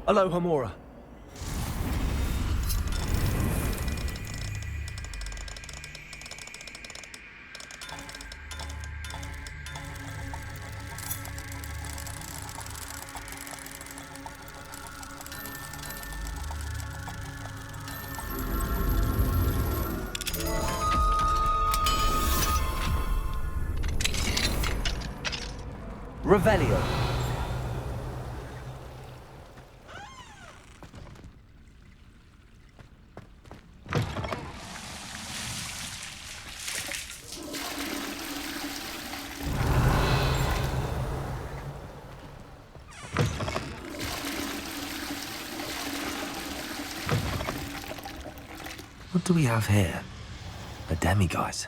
Aloha Mora. Revelio. What do we have here? A demiguise.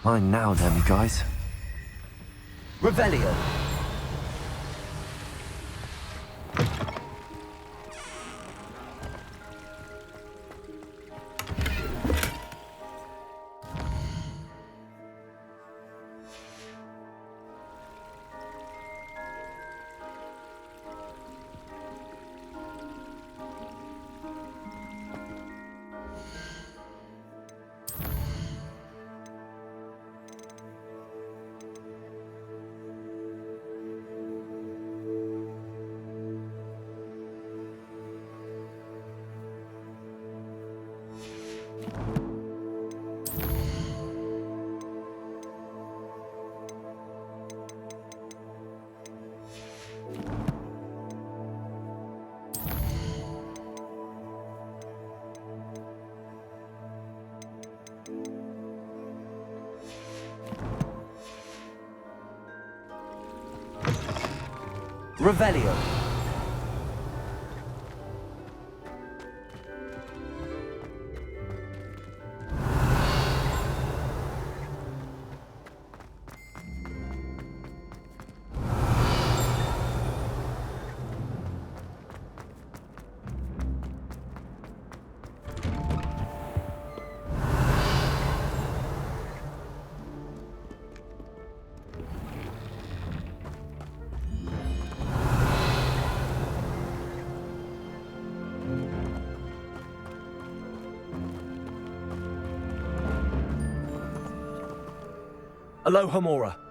Mine now, demiguise. Revelio. Revelio. Aloha Mora.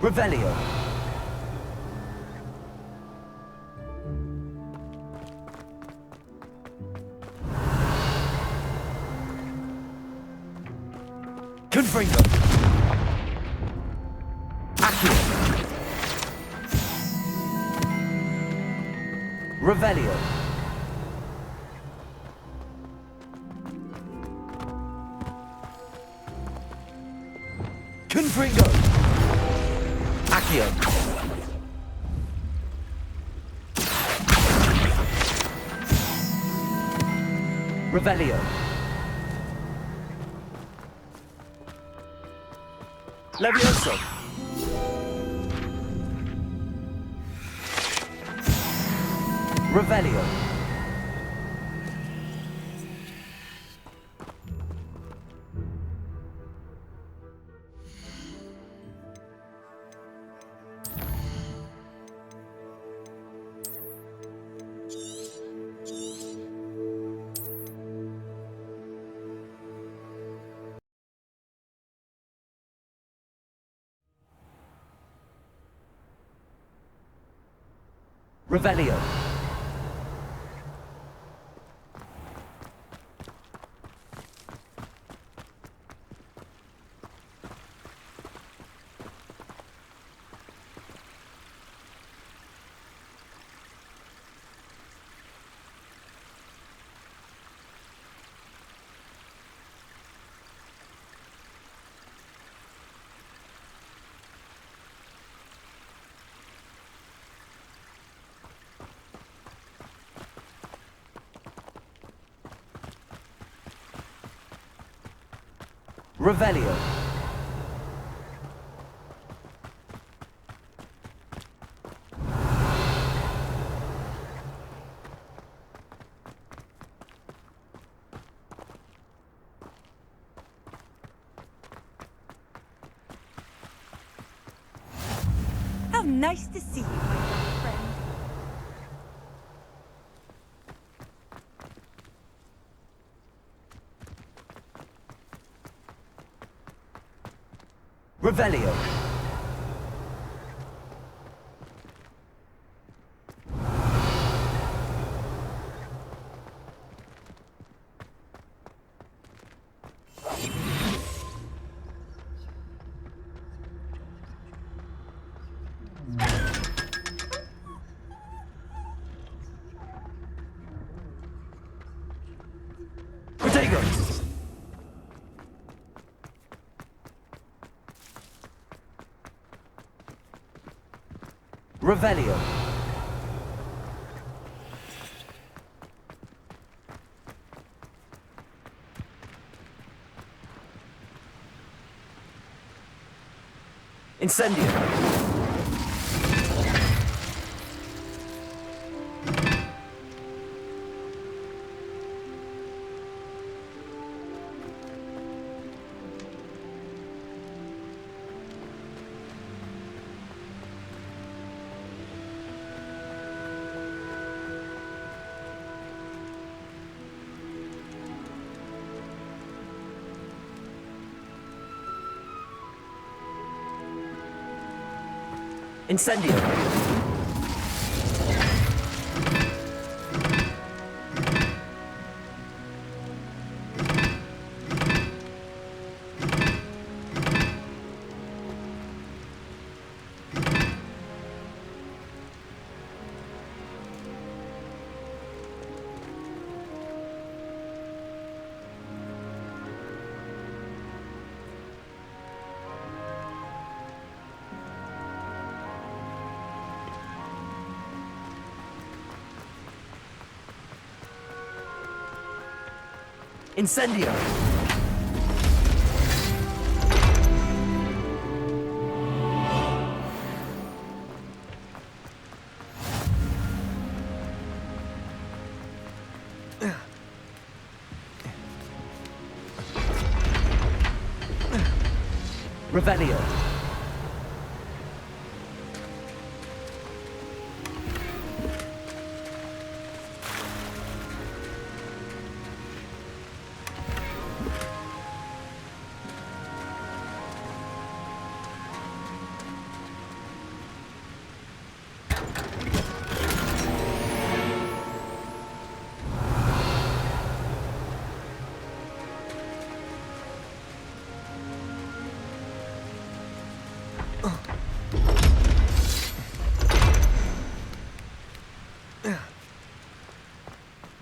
Revelio. Confringo. Accio. Revelio. Confringo. Accio. Revelio. Levioso. Revelio. Revelio. Revelio. How nice to see you, my young friend. Revelio. Protego. Revelio. Incendio. Incendio. Incendio. Revelio.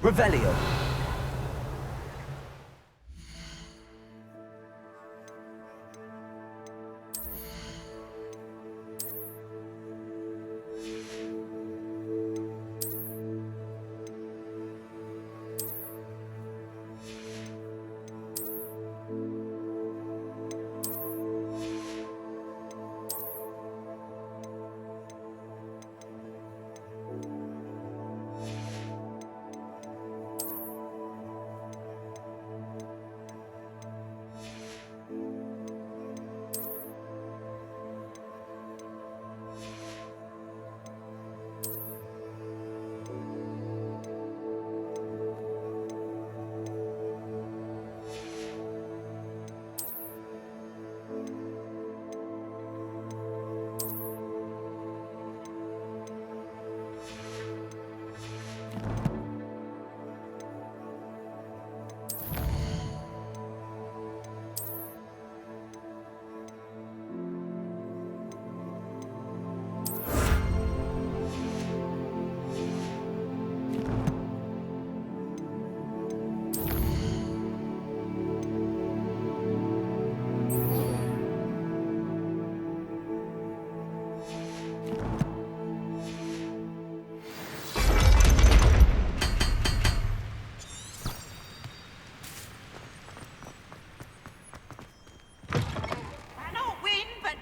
Revelio.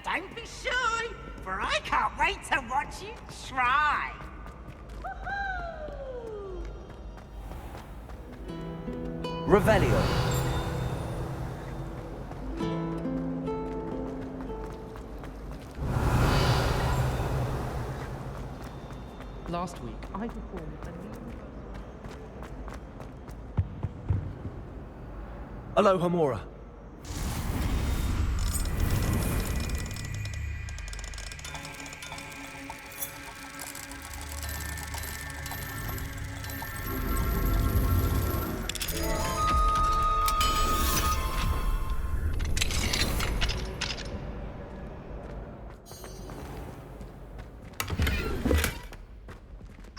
Don't be shy, for I can't wait to watch you try. Revelio. Last week, I performed a Aloha Mora.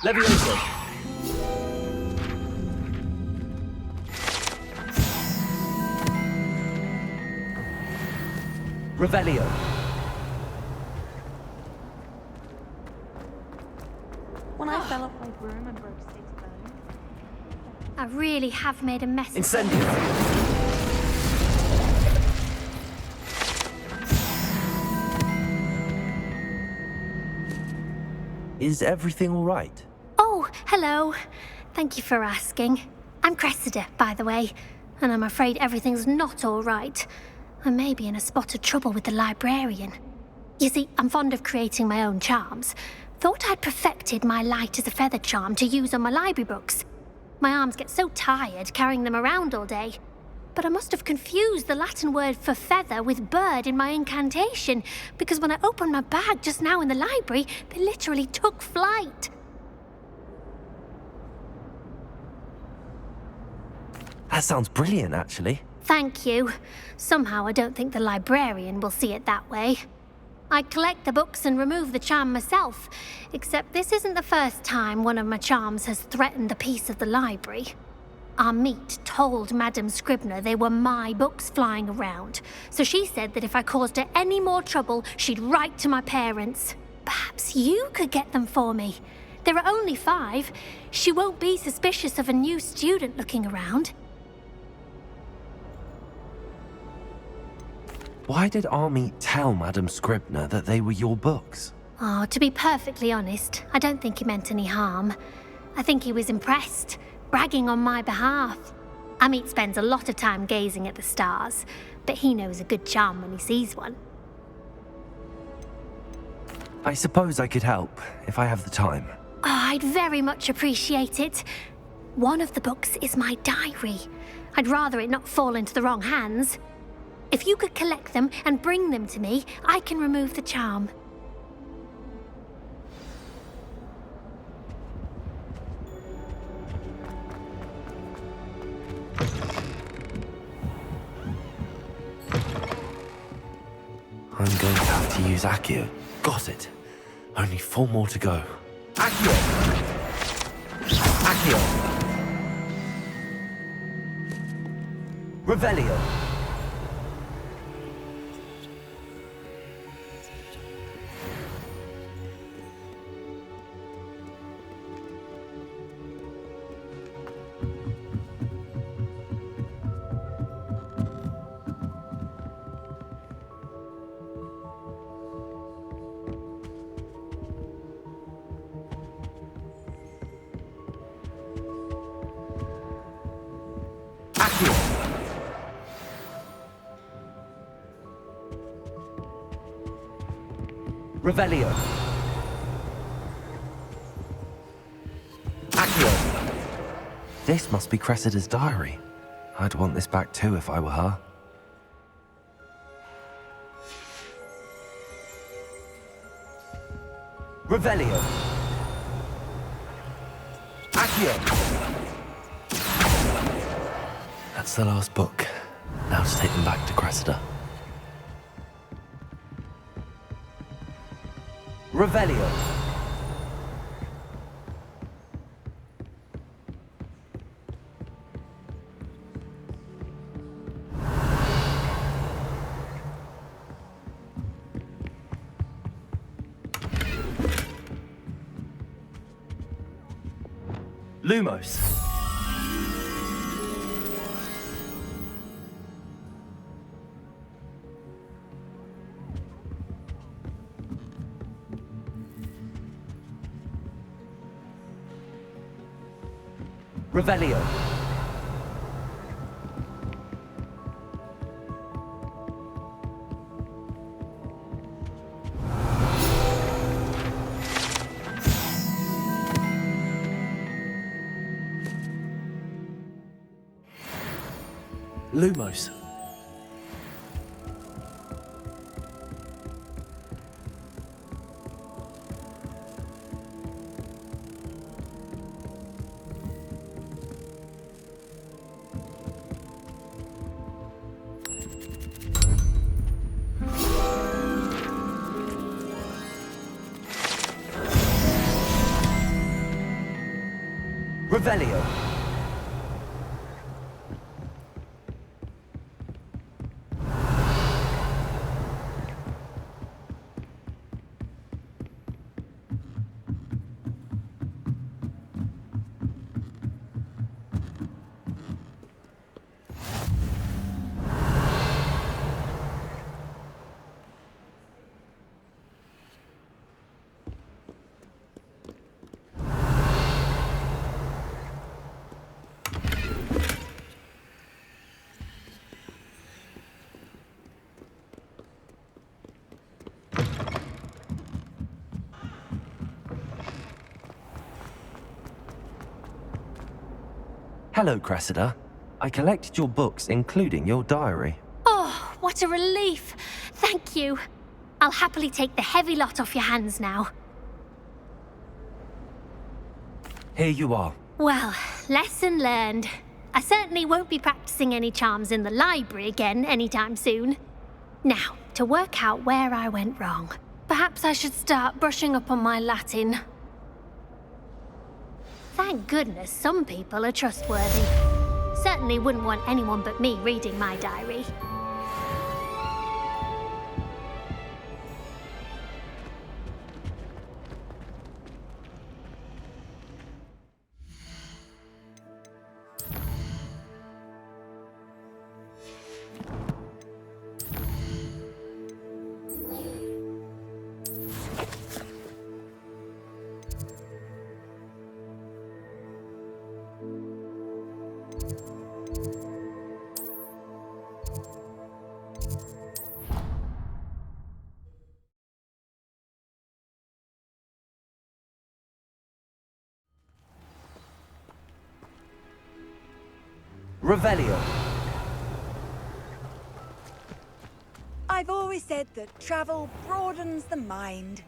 Levioso. Revelio. When I fell off my broom and broke 6 bones. I really have made a mess. Incendio. Is everything all right? Oh, hello. Thank you for asking. I'm Cressida, by the way, and I'm afraid everything's not all right. I may be in a spot of trouble with the librarian. You see, I'm fond of creating my own charms. Thought I'd perfected my light as a feather charm to use on my library books. My arms get so tired carrying them around all day. But I must have confused the Latin word for feather with bird in my incantation, because when I opened my bag just now in the library, they literally took flight. That sounds brilliant, actually. Thank you. Somehow I don't think the librarian will see it that way. I collect the books and remove the charm myself, except this isn't the first time one of my charms has threatened the peace of the library. Our meet told Madame Scribner they were my books flying around, so she said that if I caused her any more trouble, she'd write to my parents. Perhaps you could get them for me. There are only 5. She won't be suspicious of a new student looking around. Why did Army tell Madame Scribner that they were your books? Oh, to be perfectly honest, I don't think he meant any harm. I think he was impressed, bragging on my behalf. Amit spends a lot of time gazing at the stars, but he knows a good charm when he sees one. I suppose I could help, if I have the time. Oh, I'd very much appreciate it. One of the books is my diary. I'd rather it not fall into the wrong hands. If you could collect them and bring them to me, I can remove the charm. I'm going to have to use Accio. Got it. Only 4 more to go. Accio! Accio! Revelio. Revelio. Accio. This must be Cressida's diary. I'd want this back too if I were her. Revelio. Accio. That's the last book. Now to take them back to Cressida. Revelio. Lumos. Revelio. Lumos. Revelio. Hello, Cressida. I collected your books, including your diary. Oh, what a relief. Thank you. I'll happily take the heavy lot off your hands now. Here you are. Well, lesson learned. I certainly won't be practicing any charms in the library again anytime soon. Now, to work out where I went wrong. Perhaps I should start brushing up on my Latin. Thank goodness some people are trustworthy. Certainly wouldn't want anyone but me reading my diary. Revelio. I've always said that travel broadens the mind.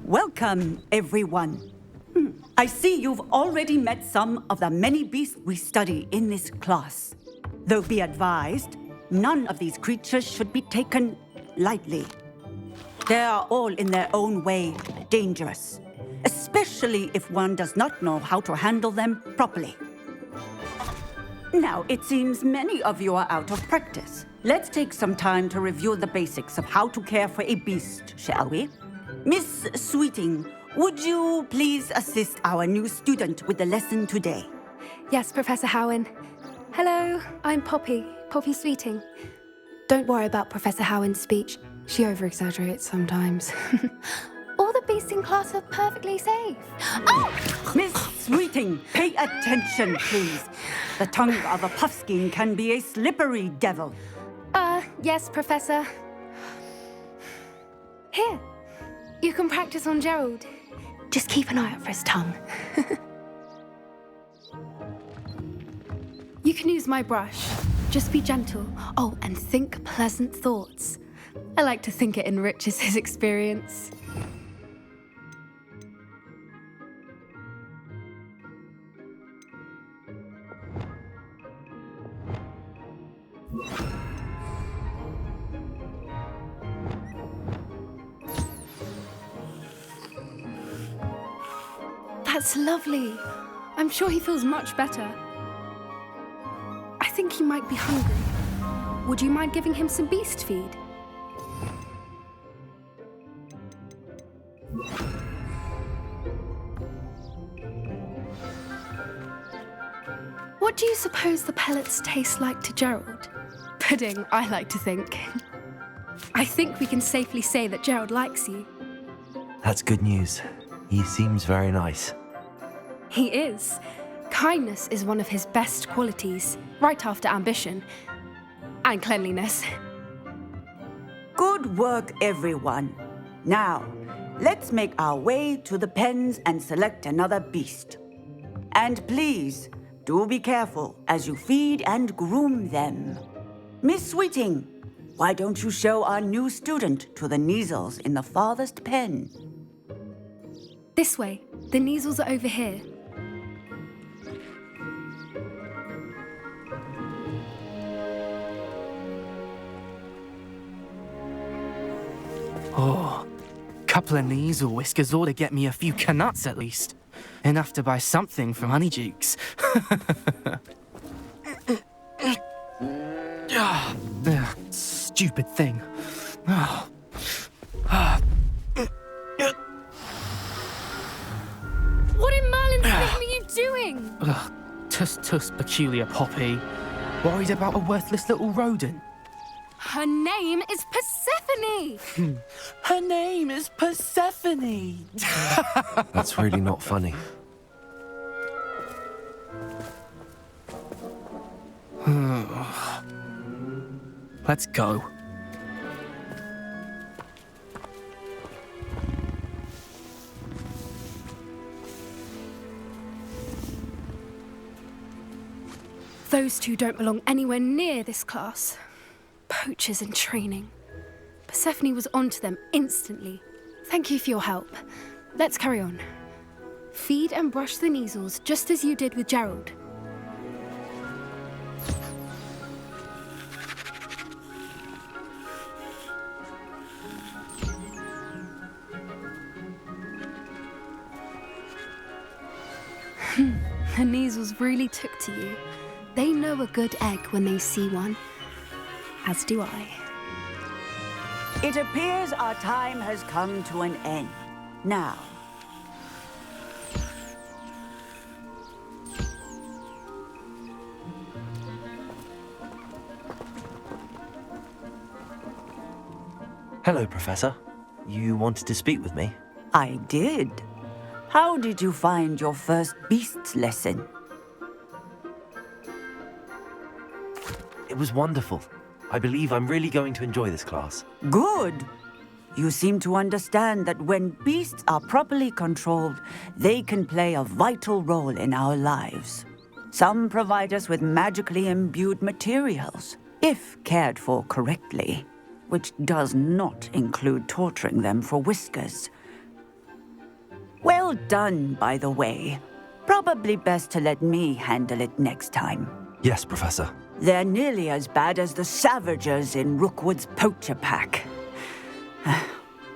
Welcome, everyone. I see you've already met some of the many beasts we study in this class. Though be advised, none of these creatures should be taken lightly. They are all in their own way dangerous, especially if one does not know how to handle them properly. Now, it seems many of you are out of practice. Let's take some time to review the basics of how to care for a beast, shall we? Miss Sweeting, would you please assist our new student with the lesson today? Yes, Professor Howen. Hello, I'm Poppy Sweeting. Don't worry about Professor Howen's speech. She over-exaggerates sometimes. All the beasts in class are perfectly safe. Oh! Miss Sweeting, pay attention, please. The tongue of a puffskein can be a slippery devil. Yes, Professor. Here, you can practice on Gerald. Just keep an eye out for his tongue. You can use my brush. Just be gentle. Oh, and think pleasant thoughts. I like to think it enriches his experience. That's lovely. I'm sure he feels much better. I think he might be hungry. Would you mind giving him some beast feed? What do you suppose the pellets taste like to Gerald? Pudding, I like to think. I think we can safely say that Gerald likes you. That's good news. He seems very nice. He is. Kindness is one of his best qualities, right after ambition. And cleanliness. Good work, everyone. Now, let's make our way to the pens and select another beast. And please, do be careful as you feed and groom them. Miss Sweeting, why don't you show our new student to the Neasels in the farthest pen? This way. The Neasels are over here. Oh, couple of Neasel whiskers ought to get me a few canuts at least. Enough to buy something from Honeydukes. Stupid thing. What in Merlin's name are you doing? Tuss, peculiar Poppy. Worried about a worthless little rodent. Her name is Persephone! Her name is Persephone! That's really not funny. Let's go. Those two don't belong anywhere near this class. Poachers in training. Persephone was onto them instantly. Thank you for your help. Let's carry on. Feed and brush the Neasels just as you did with Gerald. The Neasels really took to you. They know a good egg when they see one. As do I. It appears our time has come to an end. Now, Hello, Professor. You wanted to speak with me? I did. How did you find your first beasts lesson? It was wonderful. I believe I'm really going to enjoy this class. Good. You seem to understand that when beasts are properly controlled, they can play a vital role in our lives. Some provide us with magically imbued materials, if cared for correctly, which does not include torturing them for whiskers. Well done, by the way. Probably best to let me handle it next time. Yes, Professor. They're nearly as bad as the Savagers in Rookwood's poacher pack.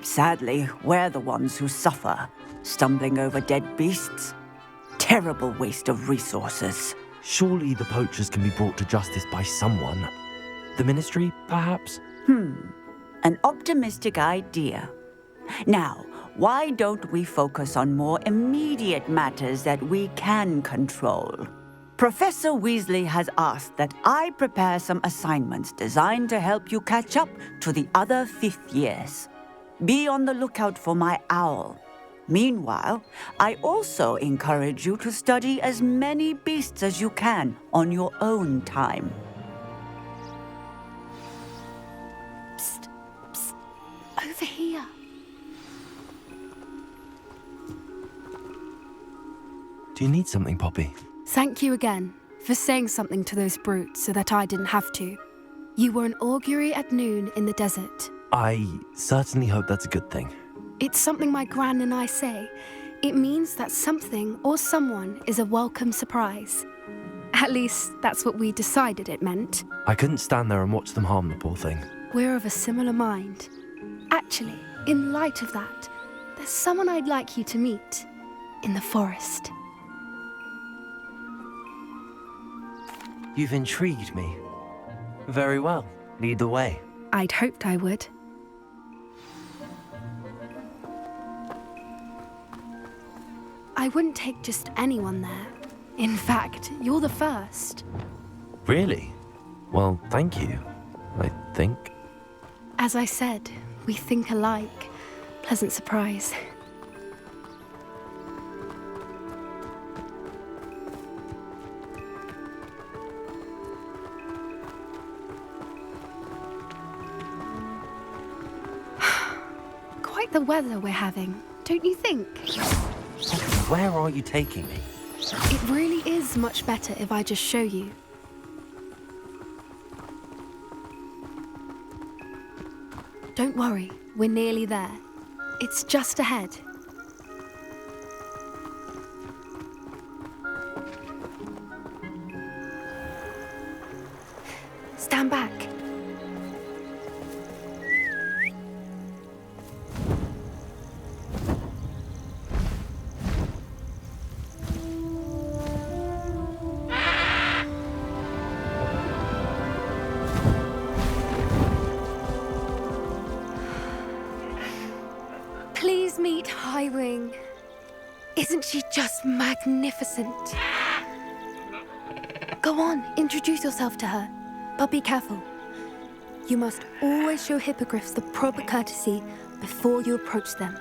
Sadly, we're the ones who suffer, stumbling over dead beasts. Terrible waste of resources. Surely the poachers can be brought to justice by someone. The Ministry, perhaps? An optimistic idea. Now, why don't we focus on more immediate matters that we can control? Professor Weasley has asked that I prepare some assignments designed to help you catch up to the other 5th years. Be on the lookout for my owl. Meanwhile, I also encourage you to study as many beasts as you can on your own time. Psst, psst, over here. Do you need something, Poppy? Thank you again for saying something to those brutes so that I didn't have to. You were an augury at noon in the desert. I certainly hope that's a good thing. It's something my gran and I say. It means that something or someone is a welcome surprise. At least, that's what we decided it meant. I couldn't stand there and watch them harm the poor thing. We're of a similar mind. Actually, in light of that, there's someone I'd like you to meet in the forest. You've intrigued me. Very well. Lead the way. I'd hoped I would. I wouldn't take just anyone there. In fact, you're the first. Really? Well, thank you, I think. As I said, we think alike. Pleasant surprise. Quite the weather we're having, don't you think? Where are you taking me? It really is much better if I just show you. Don't worry, we're nearly there. It's just ahead. Stand back. Please meet Highwing. Isn't she just magnificent? Go on, introduce yourself to her. But be careful. You must always show hippogriffs the proper courtesy before you approach them.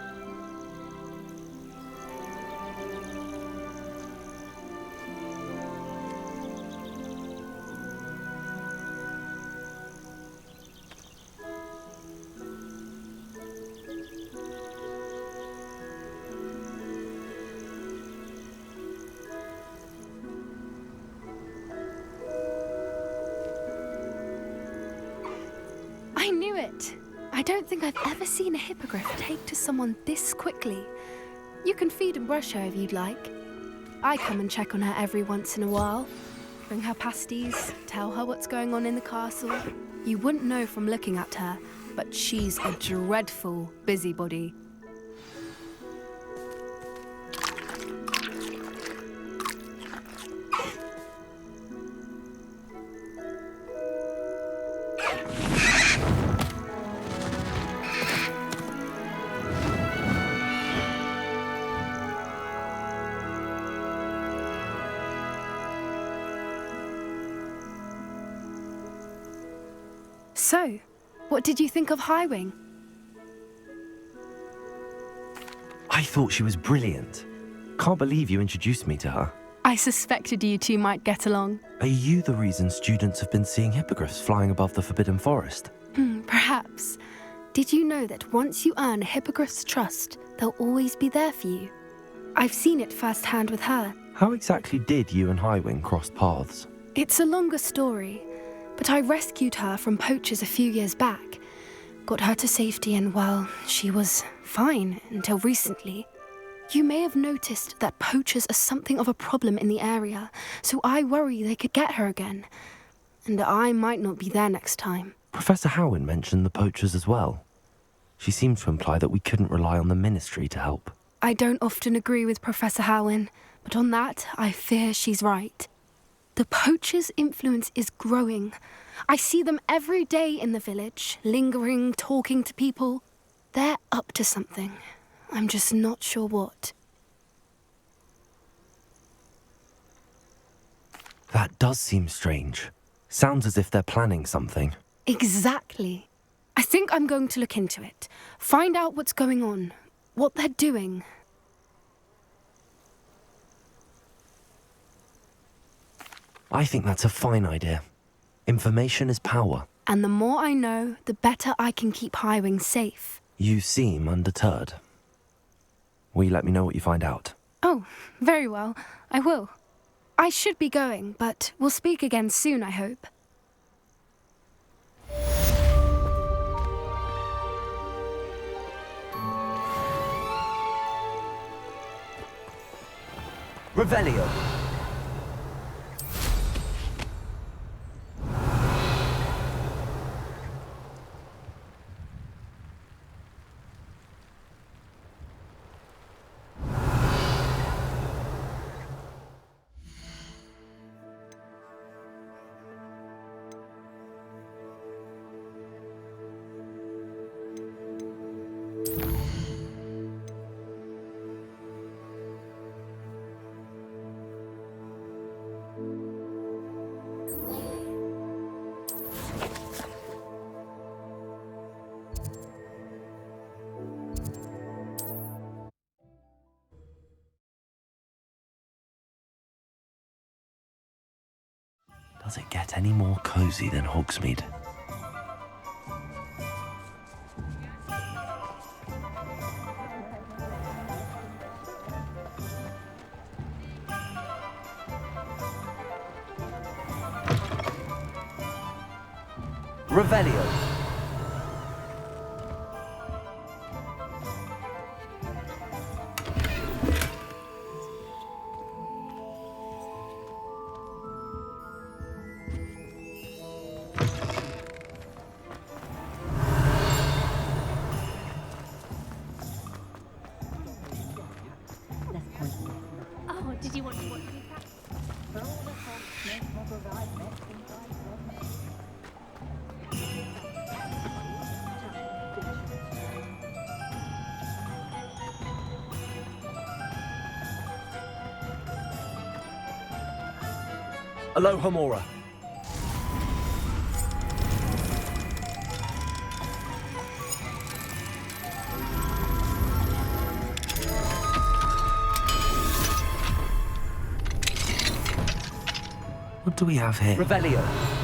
I knew it! I don't think I've ever seen a hippogriff take to someone this quickly. You can feed and brush her if you'd like. I come and check on her every once in a while. Bring her pasties, tell her what's going on in the castle. You wouldn't know from looking at her, but she's a dreadful busybody. So, what did you think of Highwing? I thought she was brilliant. Can't believe you introduced me to her. I suspected you two might get along. Are you the reason students have been seeing hippogriffs flying above the Forbidden Forest? Perhaps. Did you know that once you earn a hippogriff's trust, they'll always be there for you? I've seen it firsthand with her. How exactly did you and Highwing cross paths? It's a longer story, but I rescued her from poachers a few years back. Got her to safety and, well, she was fine until recently. You may have noticed that poachers are something of a problem in the area, so I worry they could get her again. And I might not be there next time. Professor Howin mentioned the poachers as well. She seemed to imply that we couldn't rely on the Ministry to help. I don't often agree with Professor Howin, but on that, I fear she's right. The poachers' influence is growing. I see them every day in the village, lingering, talking to people. They're up to something. I'm just not sure what. That does seem strange. Sounds as if they're planning something. Exactly. I think I'm going to look into it. Find out what's going on, what they're doing. I think that's a fine idea. Information is power. And the more I know, the better I can keep Highwing safe. You seem undeterred. Will you let me know what you find out? Oh, very well. I will. I should be going, but we'll speak again soon, I hope. Revelio. Does it get any more cozy than Hogsmeade? Revelio. Oh, did you want to watch me? Aloha Mora. What do we have here? Revelio.